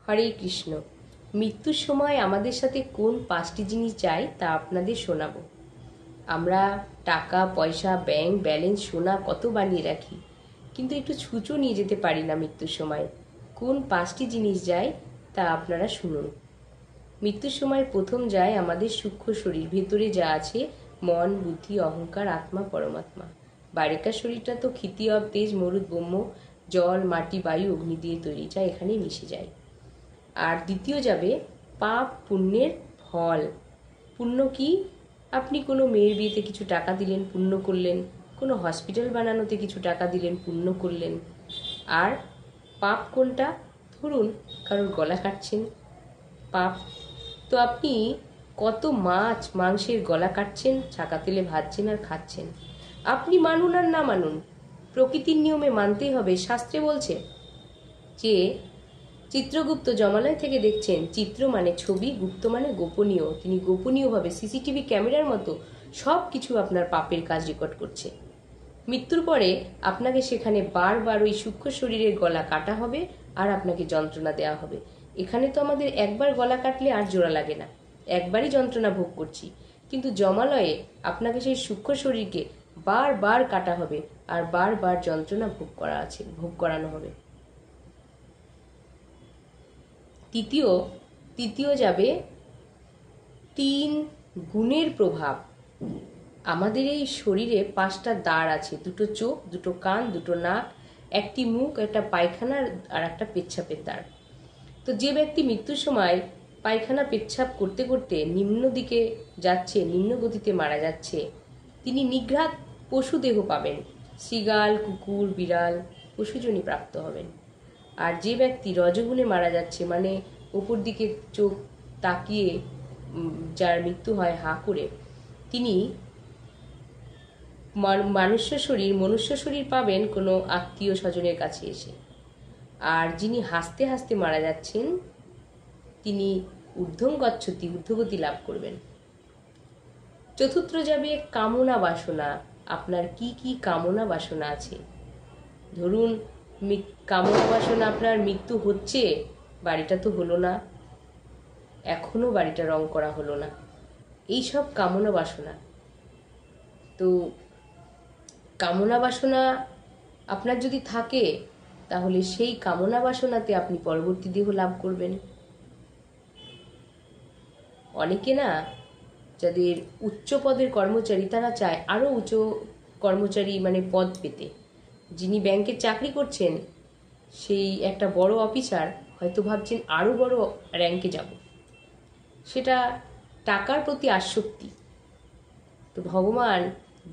হরে কৃষ্ণ। মৃত্যুর সময় আমাদের সাথে কোন 5টি জিনিস যায় তা আপনাদের শোনাবো। আমরা টাকা পয়সা, ব্যাংক ব্যালেন্স, সোনা কত বানিয়ে রাখি, কিন্তু একটু ছুঁচো নিয়ে যেতে পারি না মৃত্যুর সময়। কোন 5টি জিনিস যায় তা আপনারা শুনুন। মৃত্যুর সময় প্রথম যায় আমাদের সূক্ষ্ম শরীর, ভেতরে যা আছে মন, বুদ্ধি, অহংকার, আত্মা, পরমাত্মা। বাইরেকার শরীরটা তো ক্ষিতি অব তেজ, মরুদ, ব্রহ্ম, জল, মাটি, বায়ু, অগ্নি দিয়ে তৈরি, যা এখানেই মিশে যায়। আর দ্বিতীয় যাবে পাপ পুণ্যের ফল। পুণ্য কি? আপনি কোনো মেয়ের বিয়েতে কিছু টাকা দিলেন, পুণ্য করলেন। কোনো হসপিটাল বানানোতে কিছু টাকা দিলেন, পুণ্য করলেন। আর পাপ কোনটা? ধরুন কারোর গলা কাটছেন, পাপ। তো আপনি কত মাছ মাংসের গলা কাটছেন, ছাকা তেলে ভাজছেন আর খাচ্ছেন। আপনি মানুন আর না মানুন, প্রকৃতির নিয়মে মানতেই হবে। শাস্ত্রে বলছে যে চিত্রগুপ্ত জমালয় থেকে দেখছেন, চিত্র মানে ছবি, গুপ্ত মানে গোপনীয়। তিনি গোপনীয়ভাবে সিসিটিভি ক্যামেরার মতো সব কিছু আপনার পাপের কাজ রেকর্ড করছে। মৃত্যুর পরে আপনাকে সেখানে বারবার ওই সূক্ষ্ম শরীরের গলা কাটা হবে আর আপনাকে যন্ত্রণা দেওয়া হবে। এখানে তো আমাদের একবার গলা কাটলে আর জোড়া লাগে না, একবারই যন্ত্রণা ভোগ করছি। কিন্তু জমালয়ে আপনাকে সেই সূক্ষ্ম শরীরকে বারবার কাটা হবে আর বারবার যন্ত্রণা ভোগ করানো হবে। তৃতীয় যাবে 3 গুণের প্রভাব। আমাদের এই শরীরে 5টা দাঁড় আছে, 2টো চোখ, 2টো কান, 2টো নাক, একটি মুখ, একটা পায়খানার আর একটা পেচ্ছাপের দাঁড়। তো যে ব্যক্তি মৃত্যুর সময় পায়খানা পেচ্ছাপ করতে করতে নিম্ন দিকে যাচ্ছে, নিম্ন গতিতে মারা যাচ্ছে, তিনি নিঘাত পশু দেহ পাবেন। শৃগাল, কুকুর, বিড়াল, পশুজনই প্রাপ্ত হবেন। আর যে ব্যক্তি রজগুণে মারা যাচ্ছে, মানে উপর দিকে চোখ তাকিয়ে যার মৃত্যু হয় হা করে, তিনি মনুষ্য শরীর পাবেন কোনো আত্মীয় স্বজনের কাছে এসে। আর যিনি হাসতে হাসতে মারা যাচ্ছেন, তিনি ঊর্ধ্বগতি লাভ করবেন। চতুর্থ যাবে কামনা বাসনা। আপনার কি কি কামনা বাসনা আছে? ধরুন কামনা বাসনা, আপনার মৃত্যু হচ্ছে, বাড়িটা তো হলো না, এখনো বাড়িটা রং করা হলো না, এই সব কামনা বাসনা। তো কামনা বাসনা আপনার যদি থাকে, তাহলে সেই কামনা বাসনাতে আপনি পরবর্তী দেহ লাভ করবেন। অনেকে না, যাদের উচ্চ পদের কর্মচারী, তারা চায় আরো উচ্চ কর্মচারী মানে পদ পেতে। যিনি ব্যাংকে চাকরি করছেন, সেই একটা বড় অফিসার, হয়তো ভাবছেন আরো বড় র্যাঙ্কে যাব। সেটা টাকার প্রতি আসক্তি। তো ভগবান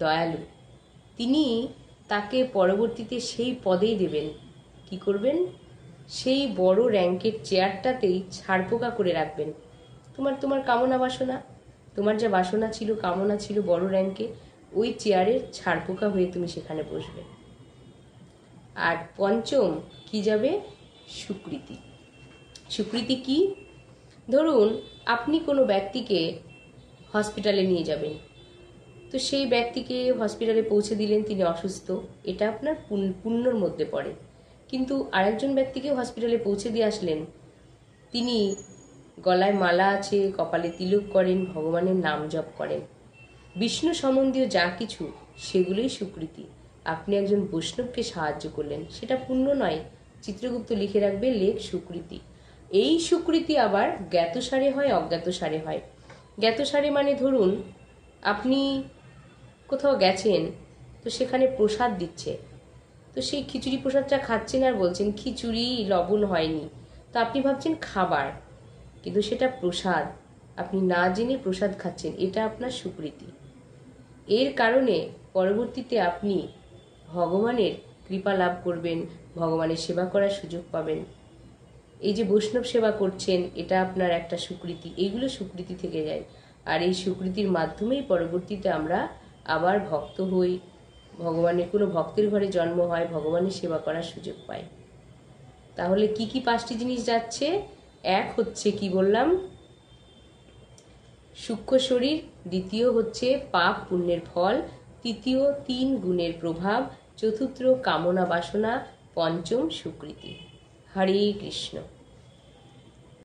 দয়ালু, তিনি তাকে পরবর্তীতে সেই পদেই দেবেন। কি করবেন? সেই বড় র্যাঙ্কের চেয়ারটাতেই ছাড়পোকা করে রাখবেন। তোমার কামনা বাসনা, তোমার যা বাসনা ছিল, কামনা ছিল বড় র্যাঙ্কে, ওই চেয়ারের ছাড়পোকা হয়ে তুমি সেখানে বসবে। আর পঞ্চম কি যাবে? স্বীকৃতি। স্বীকৃতি কি? ধরুন আপনি কোনো ব্যক্তিকে হসপিটালে নিয়ে যাবেন, তো সেই ব্যক্তিকে হসপিটালে পৌঁছে দিলেন, তিনি অসুস্থ, এটা আপনার পুণ্যর মধ্যে পড়ে। কিন্তু আরেকজন ব্যক্তিকে হসপিটালে পৌঁছে দিয়ে আসলেন, তিনি গলায় মালা আছে, কপালে তিলক করেন, ভগবানের নাম জপ করেন, বিষ্ণু সম্বন্ধীয় যা কিছু, সেগুলোই স্বীকৃতি। আপনি একজন বৈষ্ণবকে সাহায্য করলেন, সেটা পুণ্য নয়। চিত্রগুপ্ত লিখে রাখবে, লেখ স্বীকৃতি। এই স্বীকৃতি আবার জ্ঞাতসারে হয়, অজ্ঞাতসারে হয়। জ্ঞাতসারে মানে ধরুন আপনি কোথাও গেছেন, তো সেখানে প্রসাদ দিচ্ছে, তো সেই খিচুড়ি প্রসাদটা খাচ্ছেন আর বলছেন খিচুড়ি লবণ হয়নি। তো আপনি ভাবছেন খাবার, কিন্তু সেটা প্রসাদ, আপনি না জেনে প্রসাদ খাচ্ছেন, এটা আপনার স্বীকৃতি। এর কারণে পরবর্তীতে আপনি ভগবানের কৃপা লাভ করবেন, ভগবানের সেবা করার সুযোগ পাবেন। এই যে বৈষ্ণব সেবা করছেন, এটা আপনার একটা স্বীকৃতি। এইগুলো স্বীকৃতি থেকে যায়। আর এই স্বীকৃতির মাধ্যমেই পরবর্তীতে আমরা আবার ভক্ত হই, ভগবানের কোনো ভক্তের ঘরে জন্ম হয়, ভগবানের সেবা করার সুযোগ পাই। তাহলে কি কি 5টি জিনিস যাচ্ছে? এক হচ্ছে কি বললাম? সূক্ষ্ম শরীর। দ্বিতীয় হচ্ছে পাপ পুণ্যের ফল। তৃতীয় 3 গুণের প্রভাব। চতুর্থ কামনা বাসনা। পঞ্চম স্বীকৃতি। হরে কৃষ্ণ।